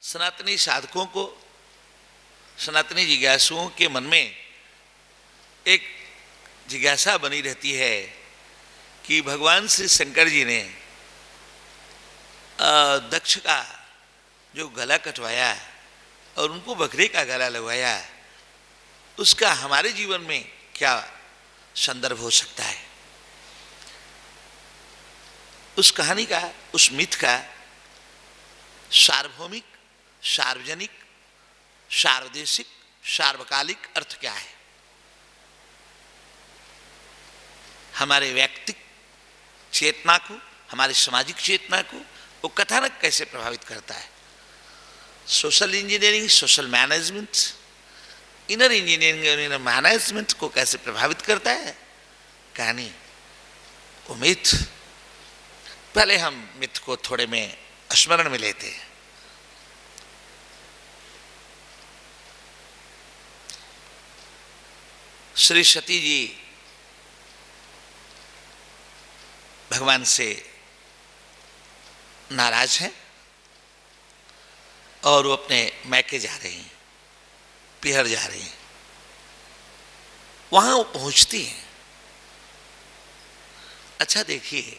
सनातनी साधकों को, सनातनी जिज्ञासुओं के मन में एक जिज्ञासा बनी रहती है कि भगवान श्री शंकर जी ने दक्ष का जो गला कटवाया और उनको बकरे का गला लगवाया, उसका हमारे जीवन में क्या संदर्भ हो सकता है। उस कहानी का, उस मिथ का सार्वभौमिक, सार्वजनिक, सार्वदेशिक, सार्वकालिक अर्थ क्या है, हमारे व्यक्तिक चेतना को, हमारे सामाजिक चेतना को वो कथानक कैसे प्रभावित करता है। Social engineering, social management, inner engineering और इनर मैनेजमेंट को कैसे प्रभावित करता है कहानी, वो मिथ। पहले हम मिथ को थोड़े में स्मरण में लेते हैं। श्री सती जी भगवान से नाराज हैं और वो अपने मैके जा रही हैं, पिहर जा रही हैं। वहां वो पहुंचती हैं। अच्छा देखिए,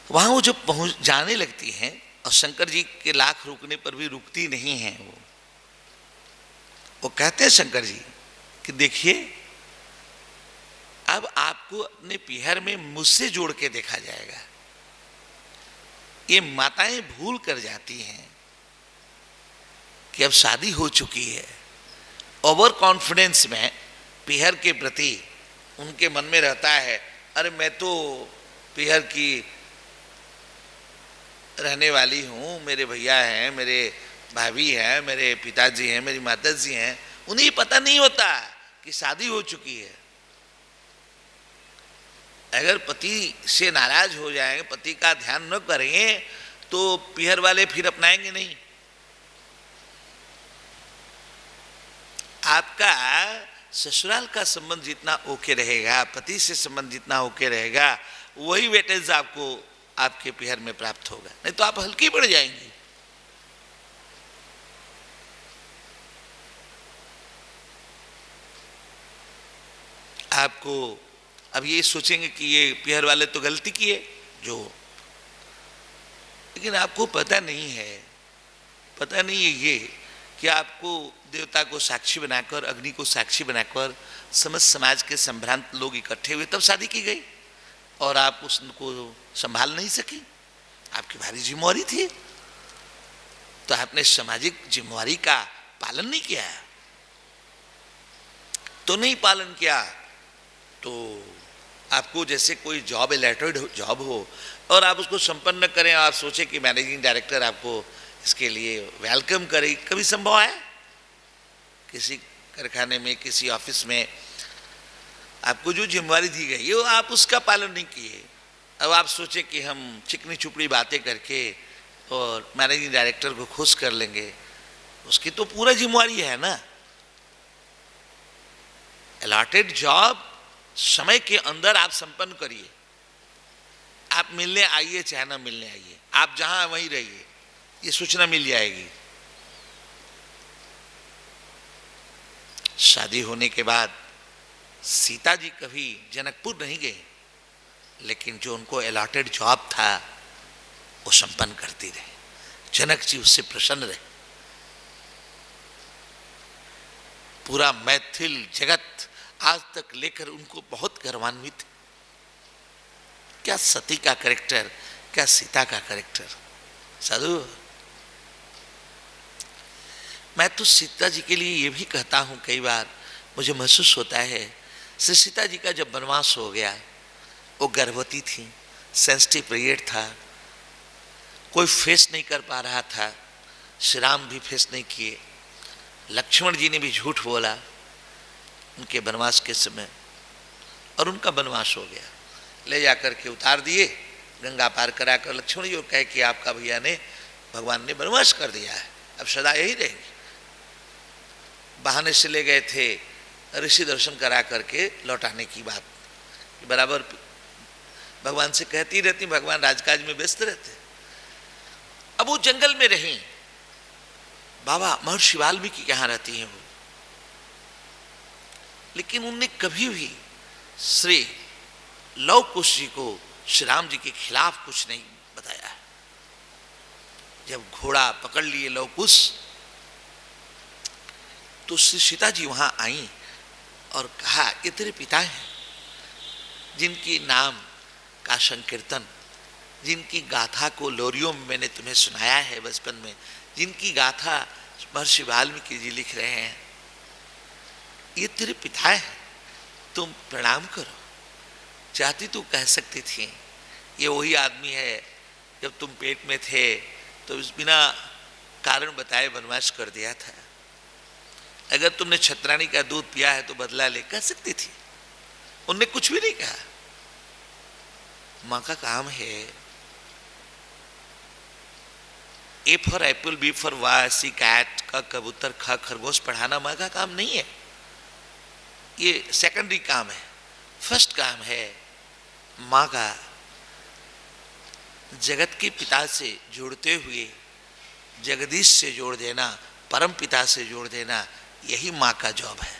वहां वो जब पहुंच जाने लगती हैं और शंकर जी के लाख रुकने पर भी रुकती नहीं हैं। वो कहते हैं शंकर जी कि देखिए, अब आपको अपने पिहर में मुझसे जोड़ के देखा जाएगा। ये माताएं भूल कर जाती हैं कि अब शादी हो चुकी है। ओवर कॉन्फिडेंस में पिहर के प्रति उनके मन में रहता है, अरे मैं तो पिहर की रहने वाली हूँ, मेरे भैया हैं, मेरे भाभी हैं, मेरे पिताजी हैं, मेरी माताजी हैं, उन्हें पता नहीं होता कि शादी हो चुकी है। अगर पति से नाराज हो जाएंगे, पति का ध्यान न करेंगे, तो पिहर वाले फिर अपनाएंगे नहीं। आपका ससुराल का संबंध जितना ओके रहेगा, पति से संबंध जितना ओके रहेगा, वही वेटेज आपको आपके पिहर में प्राप्त होगा, नहीं तो आप हल्की पड़ जाएंगी। आपको अब ये सोचेंगे कि ये पिहर वाले तो गलती किए जो, लेकिन आपको पता नहीं है, पता नहीं है ये कि आपको देवता को साक्षी बनाकर, अग्नि को साक्षी बनाकर समस्त समाज के संभ्रांत लोग इकट्ठे हुए तब शादी की गई और आप उसको संभाल नहीं सकी। आपकी भारी जिम्मेवारी थी, तो आपने सामाजिक जिम्मेवारी का पालन नहीं किया। तो नहीं पालन किया तो आपको जैसे कोई जॉब अलॉटेड जॉब हो और आप उसको संपन्न करें, आप सोचे कि मैनेजिंग डायरेक्टर आपको इसके लिए वेलकम करे। कभी संभव है किसी कारखाने में, किसी ऑफिस में आपको जो जिम्मेवारी दी गई वो आप उसका पालन नहीं किए। अब आप सोचे कि हम चिकनी चुपड़ी बातें करके और मैनेजिंग डायरेक्टर को खुश कर लेंगे, उसकी तो पूरा जिम्मेवारी है ना। अलॉटेड जॉब समय के अंदर आप संपन्न करिए। आप मिलने आइए चाहे ना मिलने आइए, आप जहां वहीं रहिए, ये सूचना मिल जाएगी। शादी होने के बाद सीता जी कभी जनकपुर नहीं गए, लेकिन जो उनको अलॉटेड जॉब था वो संपन्न करती रहे। जनक जी उससे प्रसन्न रहे। पूरा मैथिल जगत आज तक लेकर उनको बहुत गर्वान्वित है। क्या सती का कैरेक्टर, क्या सीता का कैरेक्टर। साधु, मैं तो सीता जी के लिए ये भी कहता हूं, कई बार मुझे महसूस होता है, श्री सीता जी का जब वनवास हो गया, वो गर्भवती थी, सेंसिटिव पीरियड था, कोई फेस नहीं कर पा रहा था, श्री राम भी फेस नहीं किए, लक्ष्मण जी ने भी झूठ बोला उनके वनवास के समय, और उनका वनवास हो गया। ले जाकर के उतार दिए, गंगा पार कराकर लक्ष्मण जी को कहे कि आपका भैया ने, भगवान ने वनवास कर दिया है, अब सदा यही रहेंगे। बहाने से ले गए थे ऋषि दर्शन करा करके लौटाने की बात, बराबर भगवान से कहती रहती, भगवान राजकाज में व्यस्त रहते। अब वो जंगल में रहीं, बाबा महर्षि वाल्मीकि के यहाँ रहती हैं वो, लेकिन उनने कभी भी श्री लव कुश जी को श्री राम जी के खिलाफ कुछ नहीं बताया है। जब घोड़ा पकड़ लिए लव कुश, तो श्री सीता जी वहां आई और कहा, ये तेरे पिता हैं जिनकी नाम का संकीर्तन, जिनकी गाथा को लोरियों में मैंने तुम्हें सुनाया है बचपन में, जिनकी गाथा महर्षि वाल्मीकि जी लिख रहे हैं, ये तेरे पिता हैं, तुम प्रणाम करो। चाहती तो कह सकती थी ये वही आदमी है जब तुम पेट में थे तो इस बिना कारण बताए वनवास कर दिया था, अगर तुमने छत्राणी का दूध पिया है तो बदला ले, कह सकती थी। उनने कुछ भी नहीं कहा। माँ का काम है A for apple, B for Y, C cat, क कबूतर, ख खरगोश पढ़ाना माँ का काम नहीं है, ये सेकेंडरी काम है। फर्स्ट काम है माँ का जगत के पिता से जोड़ते हुए जगदीश से जोड़ देना, परम पिता से जोड़ देना, यही माँ का जॉब है।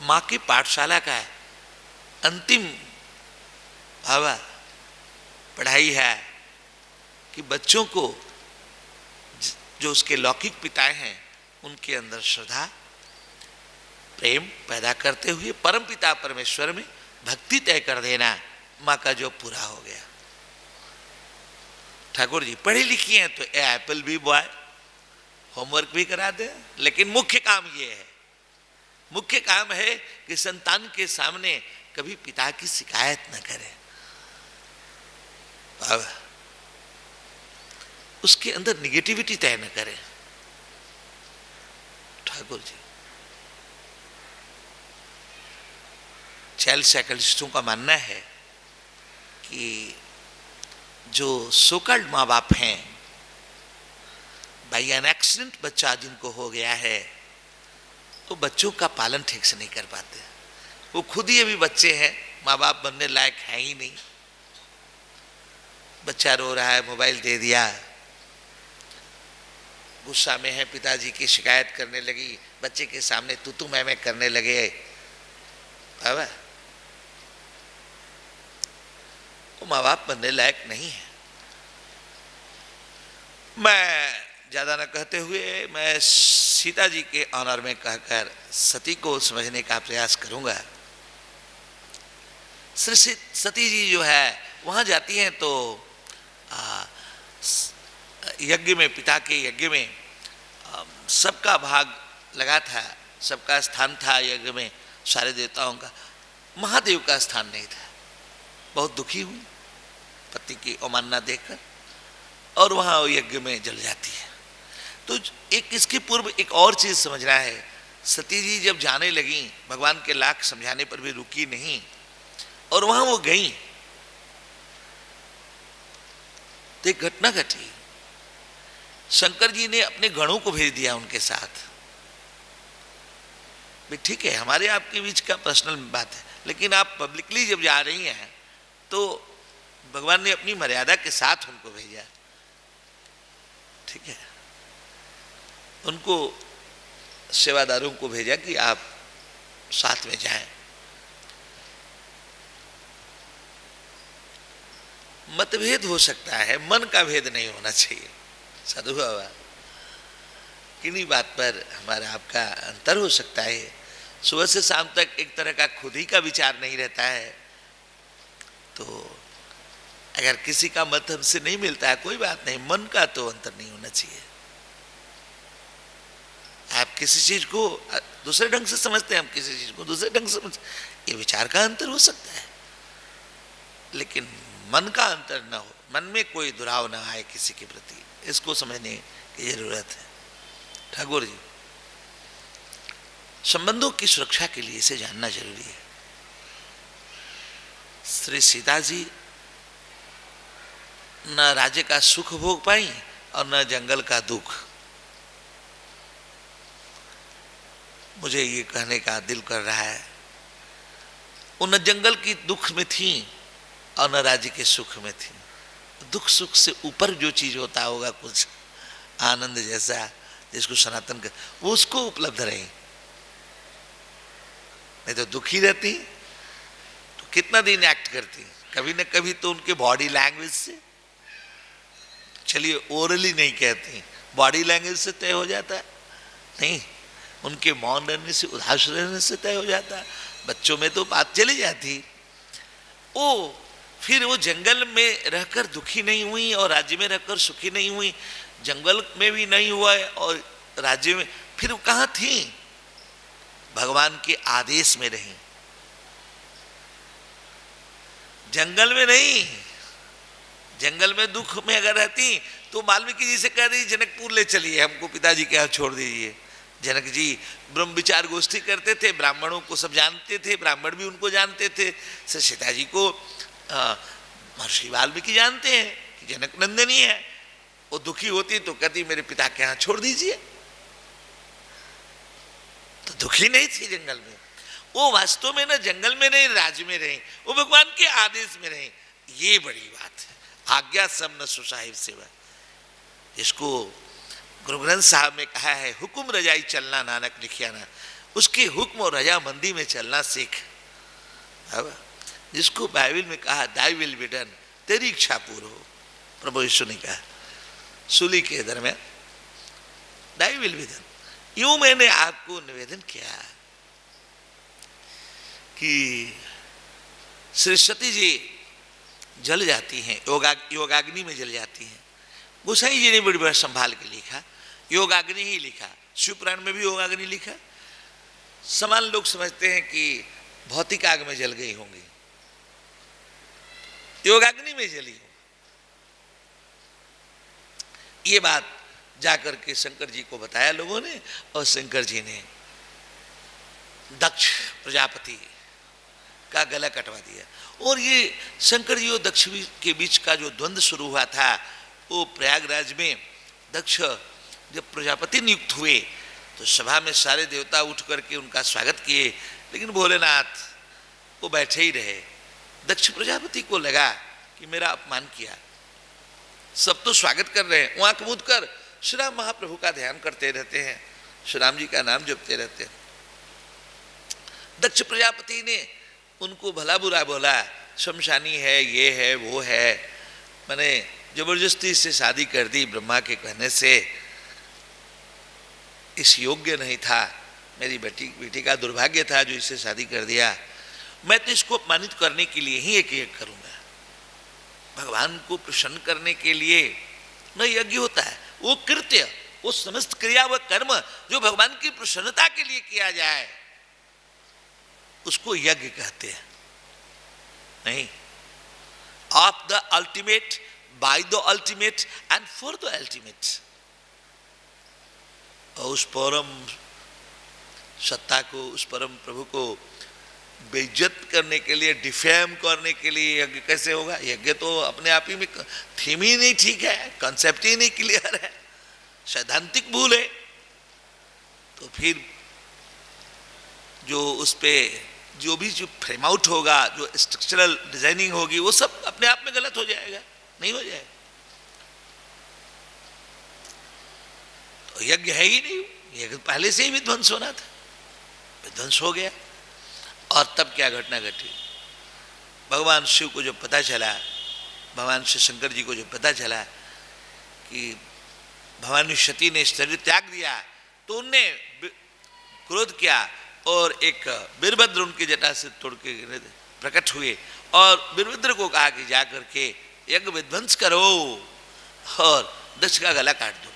माँ की पाठशाला का अंतिम भावा पढ़ाई है कि बच्चों को जो उसके लौकिक पिता हैं उनके अंदर श्रद्धा प्रेम पैदा करते हुए परम पिता परमेश्वर में भक्ति तय कर देना, माँ का जॉब पूरा हो गया। ठाकुर जी पढ़ी लिखी हैं तो एप्पल भी बॉय, होमवर्क भी करा दे, लेकिन मुख्य काम ये है, मुख्य काम है कि संतान के सामने कभी पिता की शिकायत न करे, उसके अंदर निगेटिविटी तय न करे। ठाकुर जी चाइल्ड साइकोलॉजिस्टों का मानना है कि जो सोकल्ड माँ बाप हैं, बाई एन एक्सीडेंट बच्चा जिनको हो गया है, तो बच्चों का पालन ठीक से नहीं कर पाते। वो खुद ही अभी बच्चे हैं, माँ बाप बनने लायक है ही नहीं। बच्चा रो रहा है, मोबाइल दे दिया, गुस्सा में है, पिताजी की शिकायत करने लगी, बच्चे के सामने तू मैं करने लगे, बाबा वो माँ बाप बनने लायक नहीं है। मैं ज्यादा न कहते हुए मैं सीता जी के ऑनर में कहकर सती को समझने का प्रयास करूंगा। श्री सती जी जो है वहां जाती हैं तो यज्ञ में, पिता के यज्ञ में सबका भाग लगा था, सबका स्थान था यज्ञ में, सारे देवताओं का, महादेव का स्थान नहीं था। बहुत दुखी हुई पति की अवमानना देखकर, और वहां यज्ञ में जल जाती है। तो एक इसके पूर्व एक और चीज समझना है, सती जी जब जाने लगी, भगवान के लाख समझाने पर भी रुकी नहीं, और वहां वो गई तो एक घटना घटी। शंकर जी ने अपने गणों को भेज दिया उनके साथ। ठीक है, हमारे आपके बीच का पर्सनल बात है, लेकिन आप पब्लिकली जब जा रही हैं तो भगवान ने अपनी मर्यादा के साथ उनको भेजा। ठीक है, उनको सेवादारों को भेजा कि आप साथ में जाएं। मतभेद हो सकता है, मन का भेद नहीं होना चाहिए। साधु बाबा किन्हीं बात पर हमारा आपका अंतर हो सकता है, सुबह से शाम तक एक तरह का खुद ही का विचार नहीं रहता है, तो अगर किसी का मत हमसे नहीं मिलता है कोई बात नहीं, मन का तो अंतर नहीं होना चाहिए। आप किसी चीज को दूसरे ढंग से समझते हैं, हम किसी चीज को दूसरे ढंग से समझते, ये विचार का अंतर हो सकता है, लेकिन मन का अंतर ना हो, मन में कोई दुराव ना आए किसी के प्रति, इसको समझने की जरूरत है। ठाकुर जी संबंधों की सुरक्षा के लिए इसे जानना जरूरी है। श्री सीता जी न राज्य का सुख भोग पाई और न जंगल का दुख। मुझे ये कहने का दिल कर रहा है, वो न जंगल की दुख में थी और न राज्य के सुख में थी, दुख सुख से ऊपर जो चीज होता होगा कुछ आनंद जैसा, जिसको सनातन कर, वो उसको उपलब्ध रहे। नहीं तो दुखी रहती तो कितना दिन एक्ट करती, कभी न कभी तो उनके बॉडी लैंग्वेज से, चलिए ओरली नहीं कहती, बॉडी लैंग्वेज से तय हो जाता है, नहीं उनके मौन रहने से, उदास रहने से तय हो जाता है। बच्चों में तो बात चली जाती। ओ फिर वो जंगल में रहकर दुखी नहीं हुई और राज्य में रहकर सुखी नहीं हुई, जंगल में भी नहीं हुआ है और राज्य में, फिर वो कहाँ थी? भगवान के आदेश में रही, जंगल में नहीं। जंगल में दुख में अगर रहती तो वाल्मीकि जी से कह रही जनकपुर ले चलिए, हमको पिताजी के यहाँ छोड़ दीजिए। जनक जी ब्रह्म विचार गोष्ठी करते थे, ब्राह्मणों को सब जानते थे, ब्राह्मण भी उनको जानते थे। सीता जी को महर्षि वाल्मीकि जानते हैं कि जनक नंदनी है। वो दुखी होती तो कहती मेरे पिता के यहाँ छोड़ दीजिए। तो दुखी नहीं थी जंगल में, वो वास्तव में ना जंगल में नहीं राज्य में रही, वो भगवान के आदेश में रही। ये बड़ी बात है। आज्ञा सब न सुसाहिब सेवा, इसको गुरु ग्रंथ साहब में कहा है, हुक्म रजाई चलना नानक लिखिया ना, उसके हुक्म और रजामंदी में चलना सीख। अब जिसको बाइबल में कहा दाई विल बी डन, तेरी इच्छा पूर्ण हो, प्रभु यीशु ने कहा सूली के दरमियान दाई विल बी डन। यूं मैंने आपको निवेदन किया कि श्री सती जी जल जाती हैं, योगाग्नि में जल जाती हैं। गोसाई जी ने बड़ी बड़ा संभाल के लिखा, योगाग्नि ही लिखा, शिवपुराण में भी योगाग्नि लिखा। समान लोग समझते हैं कि भौतिक आग में जल गई होंगी, योगाग्नि में जली हो। ये बात जाकर के शंकर जी को बताया लोगों ने, और शंकर जी ने दक्ष प्रजापति का गला कटवा दिया। और ये शंकर जी और दक्ष के बीच का जो द्वंद्व शुरू हुआ था, वो प्रयागराज में दक्ष जब प्रजापति नियुक्त हुए तो सभा में सारे देवता उठ करके उनका स्वागत किए, लेकिन भोलेनाथ वो बैठे ही रहे। दक्ष प्रजापति को लगा कि मेरा अपमान किया, सब तो स्वागत कर रहे हैं, आंख मूंद कर श्री राम महाप्रभु का ध्यान करते रहते हैं, श्री राम जी का नाम जपते रहते हैं। दक्ष प्रजापति ने उनको भला बुरा बोला, शमशानी है, ये है, वो है, मैंने जबरदस्ती से शादी कर दी ब्रह्मा के कहने से, इस योग्य नहीं था, मेरी बेटी का दुर्भाग्य था जो इससे शादी कर दिया। मैं तो इसको अपमानित करने के लिए ही एक यज्ञ करूंगा। भगवान को प्रसन्न करने के लिए न यज्ञ होता है, वो कृत्य, वो समस्त क्रिया व कर्म जो भगवान की प्रसन्नता के लिए किया जाए उसको यज्ञ कहते हैं। नहीं, of the ultimate, by the ultimate and for the ultimate. और उस परम सत्ता को, उस परम प्रभु को बेइज्जत करने के लिए, डिफेम करने के लिए यज्ञ कैसे होगा? यज्ञ तो अपने आप ही में थीम ही नहीं ठीक है, कंसेप्ट ही नहीं क्लियर है, सैद्धांतिक भूल है। तो फिर जो उस पे जो भी जो फ्रेम आउट होगा, जो स्ट्रक्चरल डिजाइनिंग होगी, वो सब अपने आप में गलत हो जाएगा, नहीं हो जाएगा। तो यज्ञ है ही नहीं, यज्ञ पहले से ही विध्वंस होना था, विध्वंस हो गया। और तब क्या घटना घटी? भगवान शिव को जब पता चला, भगवान शिव शंकर जी को जब पता चला कि भवानी सती ने शरीर त्याग दिया, तो उनने क्रोध किया और एक वीरभद्र उनकी जटा से तोड़ के प्रकट हुए और वीरभद्र को कहा कि जा करके यज्ञ विध्वंस करो और दक्ष का गला काट दो।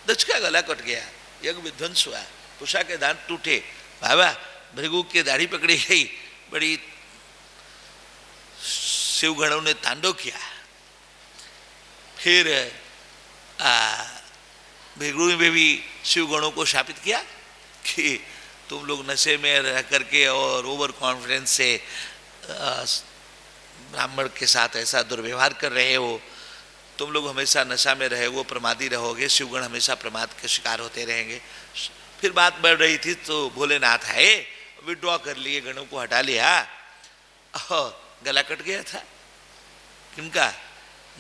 दक्ष का गला कट गया, यज्ञ विध्वंस हुआ, उषा के दांत टूटे, बाबा भृगु की दाढ़ी पकड़ी गई, बड़ी शिवगणों ने तांडव किया। फिर भृगु में भी शिवगणों को शापित किया कि तुम लोग नशे में रह करके और ओवर कॉन्फिडेंस से ब्राह्मण के साथ ऐसा दुर्व्यवहार कर रहे हो, तुम लोग हमेशा नशा में रहे वो प्रमादी रहोगे, शिवगण हमेशा प्रमाद के शिकार होते रहेंगे। फिर बात बढ़ रही थी तो भोलेनाथ आए, विड्रॉ कर लिए, गणों को हटा लिया और गला कट गया था। किनका?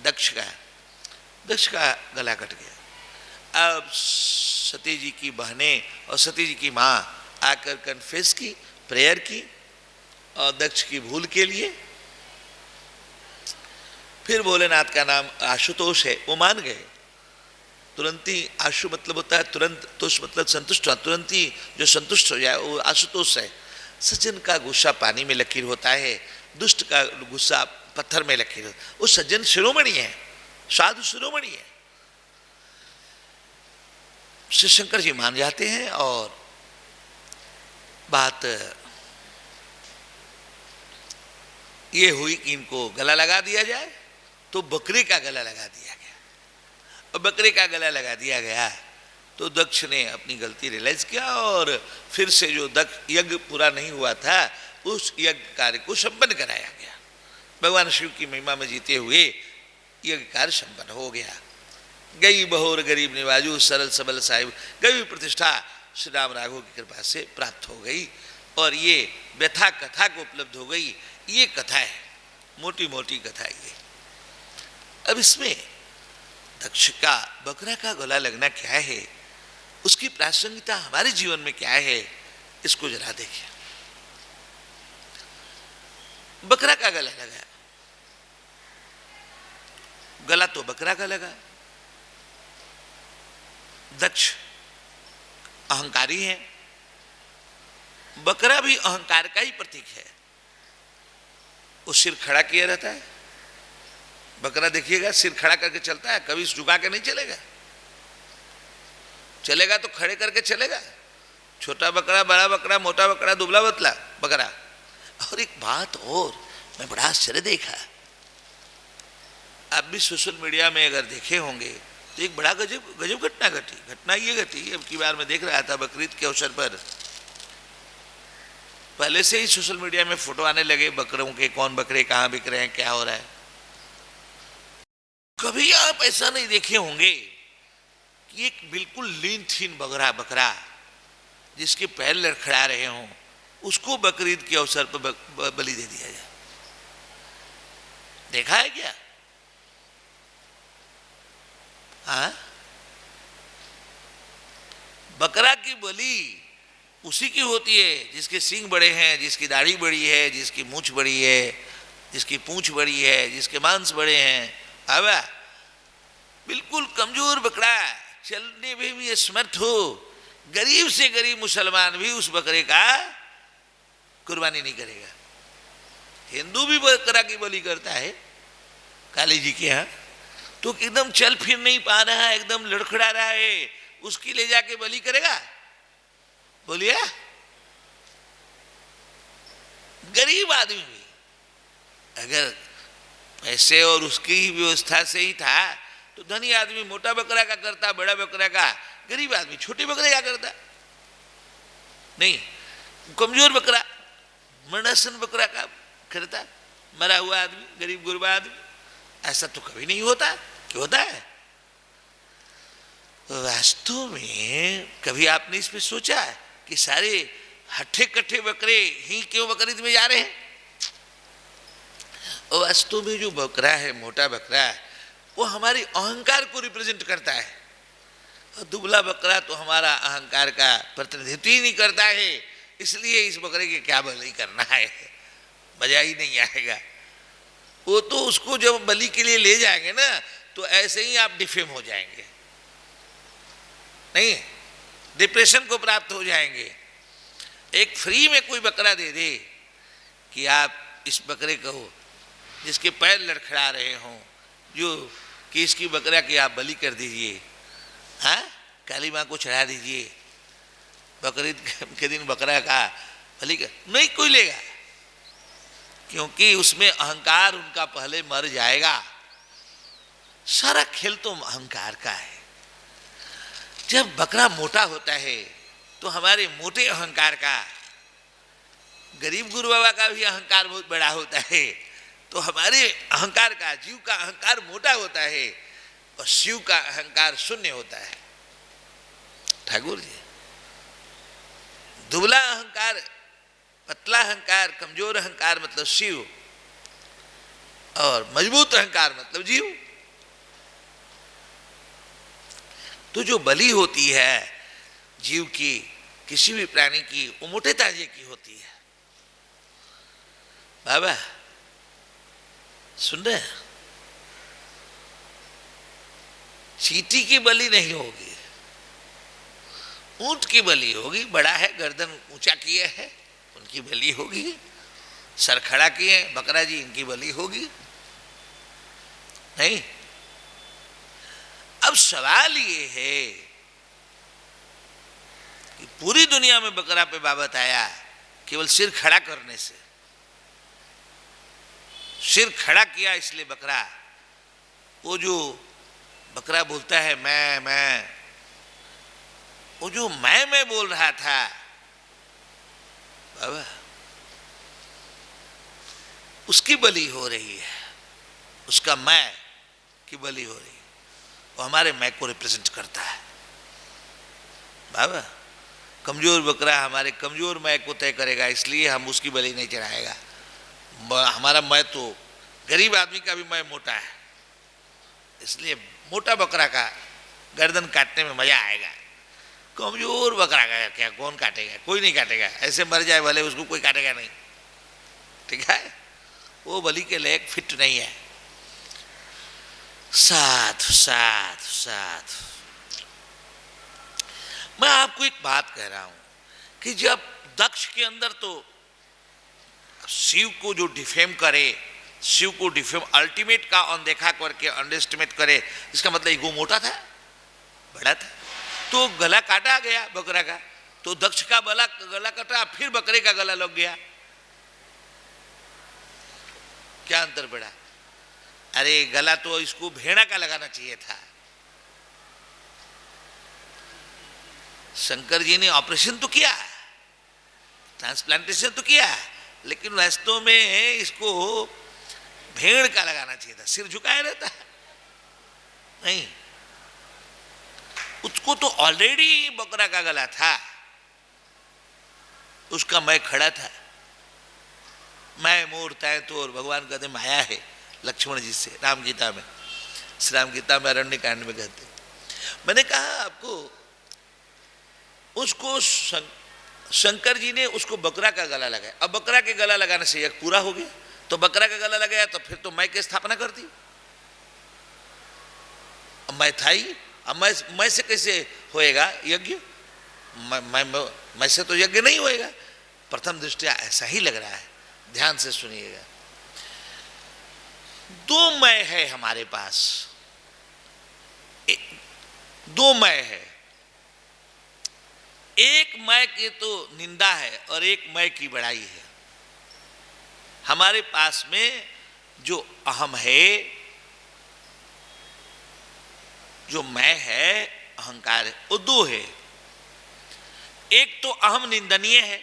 दक्ष का गला कट गया। अब सती जी की बहनें और सती जी की माँ आकर कन्फेस की, प्रेयर की, और दक्ष की भूल के लिए। फिर भोलेनाथ का नाम आशुतोष है, वो मान गए। तुरंत ही, आशु मतलब होता है तुरंत, तोष मतलब संतुष्ट, तुरंत ही जो संतुष्ट हो जाए वो आशुतोष है। सज्जन का गुस्सा पानी में लकीर होता है, दुष्ट का गुस्सा पत्थर में लकीर होता है। वो सज्जन शिरोमणि है, साधु शिरोमणि है। श्री शंकर जी मान जाते हैं और बात ये हुई कि इनको गला लगा दिया जाए, तो बकरी का गला लगा दिया गया। और बकरी का गला लगा दिया गया तो दक्ष ने अपनी गलती रियलाइज किया और फिर से जो यज्ञ पूरा नहीं हुआ था उस यज्ञ कार्य को संपन्न कराया गया। भगवान शिव की महिमा में जीते हुए यज्ञ कार्य संपन्न हो गया। गई बहोर गरीब निवाजू सरल सबल साहिब, गई प्रतिष्ठा श्री राम राघव की कृपा से प्राप्त हो गई और ये व्यथा कथा को उपलब्ध हो गई। ये कथा है, मोटी मोटी कथा ये। अब इसमें दक्ष का बकरा का गला लगना क्या है, उसकी प्रासंगिकता हमारे जीवन में क्या है, इसको जरा देखिए। बकरा का गला लगा, गला तो बकरा का लगा। दक्ष अहंकारी है, बकरा भी अहंकार का ही प्रतीक है। वो सिर खड़ा किया रहता है, बकरा देखिएगा सिर खड़ा करके चलता है, कभी झुका के नहीं चलेगा। चलेगा तो खड़े करके चलेगा। छोटा बकरा, बड़ा बकरा, मोटा बकरा, दुबला पतला बकरा। और एक बात और मैं बड़ा आश्चर्य देखा, आप भी सोशल मीडिया में अगर देखे होंगे तो एक बड़ा गजब घटना घटी। घटना ये घटी, अब की बार मैं देख रहा था बकरीद के अवसर पर, पहले से ही सोशल मीडिया में फोटो आने लगे बकरों के, कौन बकरे कहाँ बिक रहे हैं, क्या हो रहा है। कभी आप ऐसा नहीं देखे होंगे कि एक बिल्कुल लीन थीन बकरा जिसके पैर लड़खड़ा रहे हों, उसको बकरीद के अवसर पर बलि दे दिया जाए। देखा है क्या? हाँ, बकरा की बलि उसी की होती है जिसके सींग बड़े हैं, जिसकी दाढ़ी बड़ी है, जिसकी मूंछ बड़ी है, जिसकी पूंछ बड़ी है, जिसके मांस बड़े हैं। आवा बिल्कुल कमजोर बकरा, चलने में भी असमर्थ हो, गरीब से गरीब मुसलमान भी उस बकरे का कुर्बानी नहीं करेगा। हिंदू भी बकरा की बलि करता है काली जी के यहाँ, तो एकदम चल फिर नहीं पा रहा है, एकदम लड़खड़ा रहा है, उसकी ले जाके बलि करेगा? बोलिए, गरीब आदमी भी अगर पैसे और उसकी व्यवस्था से ही था तो धनी आदमी मोटा बकरा का करता, बड़ा बकरा का। गरीब आदमी छोटे बकरे का करता नहीं, कमजोर बकरा, मरणासन बकरा का करता। मरा हुआ आदमी, गरीब गुरबा आदमी, ऐसा तो कभी नहीं होता। क्यों होता है? वास्तव में कभी आपने इस पे सोचा कि सारे हट्ठे कट्ठे बकरे ही क्यों बकरीद में जा रहे हैं? और वास्तव में जो बकरा है, मोटा बकरा, वो हमारे अहंकार को रिप्रेजेंट करता है, और दुबला बकरा तो हमारा अहंकार का प्रतिनिधित्व ही नहीं करता है। इसलिए इस बकरे के क्या बलि करना है, मजा ही नहीं आएगा। वो तो उसको जब बलि के लिए ले जाएंगे ना, तो ऐसे ही आप डिफेम हो जाएंगे, नहीं डिप्रेशन को प्राप्त हो जाएंगे। एक फ्री में कोई बकरा दे दे कि आप इस बकरे को, जिसके पैर लड़खड़ा रहे हों, जो कि इसकी बकरा की आप बलि कर दीजिए, हाँ काली माँ को चढ़ा दीजिए, बकरीद के दिन बकरा का बलि कर, नहीं कोई लेगा, क्योंकि उसमें अहंकार उनका पहले मर जाएगा। सारा खेल तो अहंकार का है। जब बकरा मोटा होता है तो हमारे मोटे अहंकार का, गरीब गुरु बाबा का भी अहंकार बहुत बड़ा होता है, तो हमारे अहंकार का, जीव का अहंकार मोटा होता है और शिव का अहंकार शून्य होता है। ठाकुर जी, दुबला अहंकार, पतला अहंकार, कमजोर अहंकार मतलब शिव, और मजबूत अहंकार मतलब जीव। तो जो बलि होती है जीव की, किसी भी प्राणी की, वो मोटे ताजे की होती है। बाबा सुन रहे हैं? चींटी की बलि नहीं होगी, ऊंट की बलि होगी। बड़ा है, गर्दन ऊंचा किए है, उनकी बलि होगी। सर खड़ा किए बकरा जी, इनकी बलि होगी। नहीं, अब सवाल ये है कि पूरी दुनिया में बकरा पे बाबत आया केवल सिर खड़ा करने से। सिर खड़ा किया इसलिए बकरा, वो जो बकरा बोलता है मैं, वो जो मैं बोल रहा था बाबा, उसकी बलि हो रही है, उसका मैं की बलि हो रही है। वो हमारे मैं को रिप्रेजेंट करता है बाबा। कमजोर बकरा हमारे कमजोर मैं को तय करेगा, इसलिए हम उसकी बलि नहीं चढ़ाएगा। हमारा मैं तो गरीब आदमी का भी मैं मोटा है, इसलिए मोटा बकरा का गर्दन काटने में मजा आएगा। कमजोर बकरा का क्या कौन काटेगा? कोई नहीं काटेगा, ऐसे मर जाए भले, उसको कोई काटेगा नहीं। ठीक है, वो बलि के लायक फिट नहीं है। साधु साधु साधु। मैं आपको एक बात कह रहा हूं कि जब दक्ष के अंदर तो शिव को जो डिफेम करे, शिव को डिफेम अल्टीमेट का अनदेखा करके अंडरएस्टिमेट करे, इसका मतलब ईगो मोटा था, बड़ा था, तो गला काटा गया बकरा का। तो दक्ष का गला कटा, फिर बकरे का गला लग गया। क्या अंतर पड़ा? अरे गला तो इसको भेड़ा का लगाना चाहिए था। शंकर जी ने ऑपरेशन तो किया, ट्रांसप्लांटेशन तो किया, लेकिन वास्तव में इसको भेड़ का लगाना चाहिए था। सिर झुकाए रहता है नहीं, उसको तो ऑलरेडी बकरा का गला था, उसका मैं खड़ा था। मैं मोर तय तो, और भगवान कहते माया है लक्ष्मण जी से, राम गीता में, श्री राम गीता में अरण्य कांड में कहते। मैंने कहा आपको, उसको शंकर जी ने उसको बकरा का गला लगाया। अब बकरा के गला लगाने से यज्ञ पूरा हो गया, तो बकरा का गला लगाया तो फिर तो मैं की स्थापना कर दी। अब मैं था ही, अब मैं से कैसे होएगा यज्ञ? मैं से तो यज्ञ नहीं होएगा। प्रथम दृष्टिया ऐसा ही लग रहा है, ध्यान से सुनिएगा। दो मैं है हमारे पास, दो मैं है। एक मैं की तो निंदा है और एक मैं की बड़ाई है। हमारे पास में जो अहम है, जो मैं है, अहंकार है, वो दो है। एक तो अहम निंदनीय है,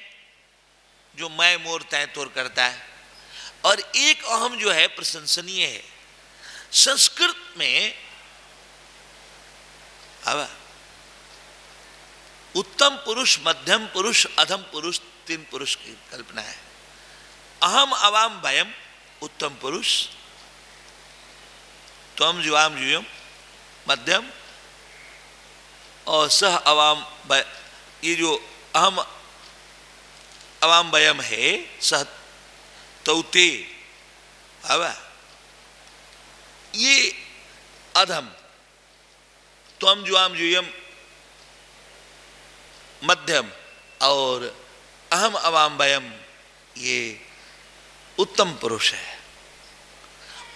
जो मैं मोर तय तोर करता है, और एक अहम जो है प्रशंसनीय है। संस्कृत में अब उत्तम पुरुष, मध्यम पुरुष, अधम पुरुष, तीन पुरुष की कल्पना है। अहम अवाम वयम उत्तम पुरुष, त्वम जुआम जुयम मध्यम, और सह अवाम, ये जो अहम अवाम वयम है, सह तौते, अब ये अधम, त्वम जुआम जुयम मध्यम, और अहम अवाम वयम ये उत्तम पुरुष है।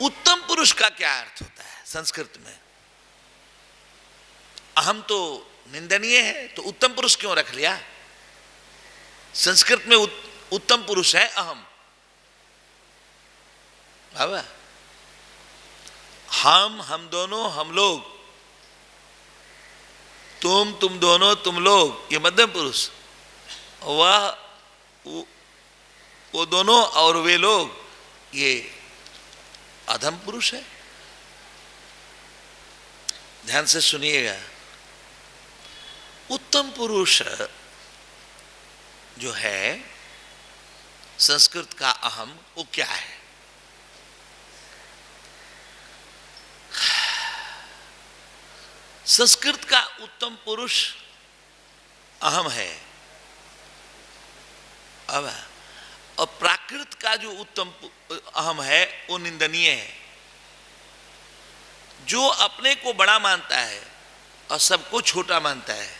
उत्तम पुरुष का क्या अर्थ होता है संस्कृत में? अहम तो निंदनीय है, तो उत्तम पुरुष क्यों रख लिया? संस्कृत में उत्तम पुरुष है अहम। बाबा हम दोनों, हम लोग, तुम दोनों, तुम लोग, ये मध्यम पुरुष। वह वो दोनों और वे लोग, ये अधम पुरुष है। ध्यान से सुनिएगा। उत्तम पुरुष जो है संस्कृत का अहम, वो क्या है? संस्कृत का उत्तम पुरुष अहम है। अब और प्राकृत का जो उत्तम अहम है वो निंदनीय है। जो अपने को बड़ा मानता है और सबको छोटा मानता है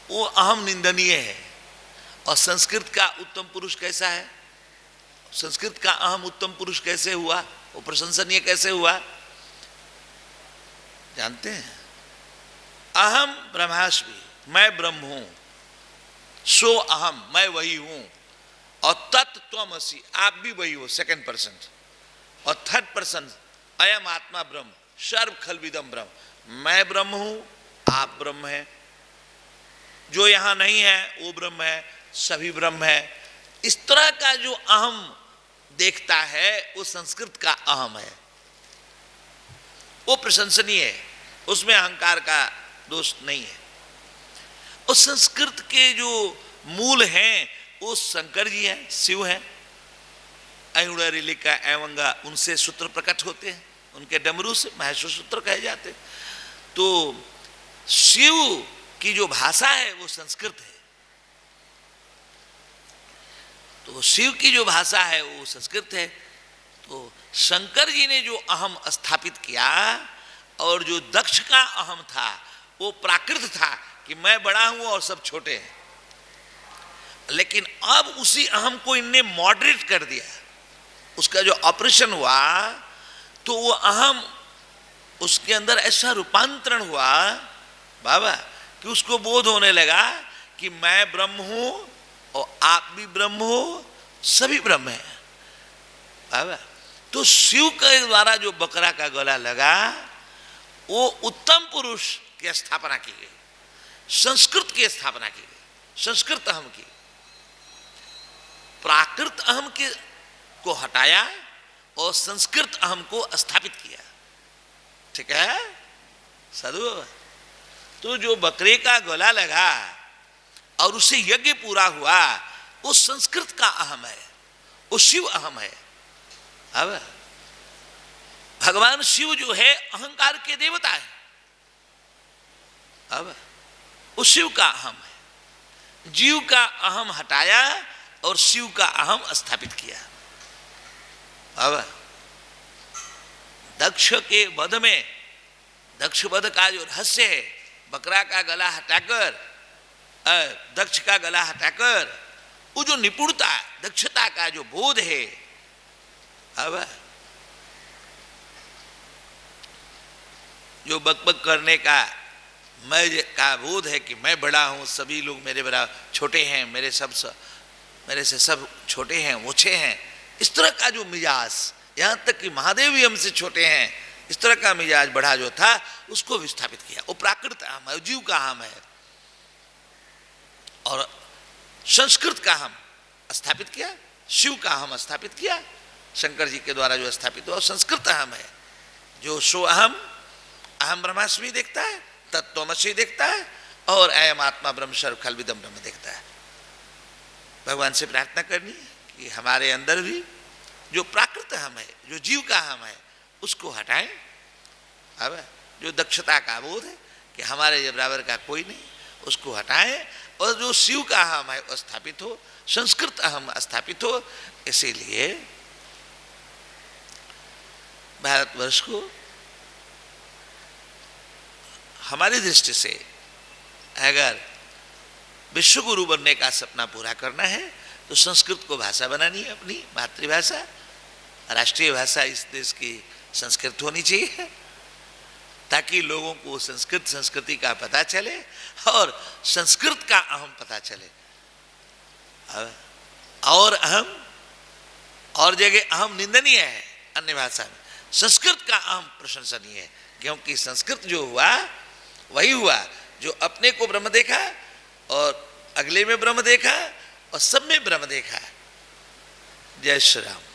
वो अहम निंदनीय है। और संस्कृत का उत्तम पुरुष कैसा है? संस्कृत का अहम उत्तम पुरुष कैसे हुआ, वो प्रशंसनीय कैसे हुआ जानते हैं? अहम ब्रह्मास्मि, मैं ब्रह्म हूं, सो अहम, मैं वही हूं, और तत्त्वमसि, आप भी वही हो, सेकंड पर्सन। और थर्ड पर्सन, अयम आत्मा ब्रह्म, सर्व खलविदम ब्रह्म, मैं ब्रह्म हूं, आप ब्रह्म हैं, जो यहां नहीं है वो ब्रह्म है, सभी ब्रह्म है। इस तरह का जो अहम देखता है वो संस्कृत का अहम है, वो प्रशंसनीय है, उसमें अहंकार का दोष नहीं है। और संस्कृत के जो मूल हैं वो शंकर जी हैं, शिव हैं। अयुड़ा रिलिका एवंगा, उनसे सूत्र प्रकट होते हैं, उनके डमरू से महेश्वर सूत्र कहे जाते। तो शिव की जो भाषा है वो संस्कृत है, तो शिव की जो भाषा है वो संस्कृत है। तो शंकर जी ने जो अहम स्थापित किया और जो दक्ष का अहम था वो प्राकृत था कि मैं बड़ा हूं और सब छोटे हैं। लेकिन अब उसी अहम को इनने मॉडरेट कर दिया, उसका जो ऑपरेशन हुआ तो वो अहम, उसके अंदर ऐसा रूपांतरण हुआ बाबा कि उसको बोध होने लगा कि मैं ब्रह्म हूं और आप भी ब्रह्म हो, सभी ब्रह्म हैं बाबा। तो शिव के द्वारा जो बकरा का गला लगा वो उत्तम पुरुष की स्थापना की गई, संस्कृत की स्थापना की गई, संस्कृत अहम की। प्राकृत अहम के को हटाया और संस्कृत अहम को स्थापित किया। ठीक है साधु? तो जो बकरे का गला लगा और उससे यज्ञ पूरा हुआ वो संस्कृत का अहम है, वो शिव अहम है। अब भगवान शिव जो है अहंकार के देवता है, अब वो शिव का अहम है। जीव का अहम हटाया और शिव का अहम स्थापित किया। अब दक्ष के वध में, दक्ष वध का जो रहस्य है, बकरा का गला हटाकर, दक्ष का गला हटाकर वो जो निपुणता, दक्षता का जो बोध है, अब जो बकबक करने का मैं का बोध है कि मैं बड़ा हूं, सभी लोग मेरे बराबर छोटे हैं, मेरे से सब छोटे हैं, ओछे हैं, इस तरह का जो मिजाज, यहां तक कि महादेव भी हमसे छोटे हैं, इस तरह का मिजाज बढ़ा जो था उसको विस्थापित किया। वो प्राकृत अहम है, जीव का अहम है। और संस्कृत का हम स्थापित किया, शिव का हम स्थापित किया, शंकर जी के द्वारा जो स्थापित हुआ संस्कृत अहम है। जो सो अहम, अहम ब्रह्मास्मि देखता है, तत्त्वमसि देखता है, और अयम आत्मा ब्रह्म सर्व खलविदम ब्रह्म देखता है। भगवान से प्रार्थना करनी है कि हमारे अंदर भी जो प्राकृत अहम है, जो जीव का अहम है, उसको हटाएं। अब जो दक्षता का बोध है कि हमारे बराबर का कोई नहीं, उसको हटाएं, और जो शिव का अहम है वो स्थापित हो, संस्कृत अहम स्थापित हो। इसीलिए भारतवर्ष को हमारी दृष्टि से अगर विश्व गुरु बनने का सपना पूरा करना है तो संस्कृत को भाषा बनानी है, अपनी मातृभाषा, राष्ट्रीय भाषा इस देश की संस्कृत होनी चाहिए, ताकि लोगों को संस्कृत संस्कृति का पता चले और संस्कृत का अहम पता चले। और अहम और जगह अहम निंदनीय है अन्य भाषा में, संस्कृत का अहम प्रशंसनीय है, क्योंकि संस्कृत जो हुआ वही हुआ जो अपने को ब्रह्म देखा और अगले में ब्रह्म देखा और सब में ब्रह्म देखा। जय श्री राम।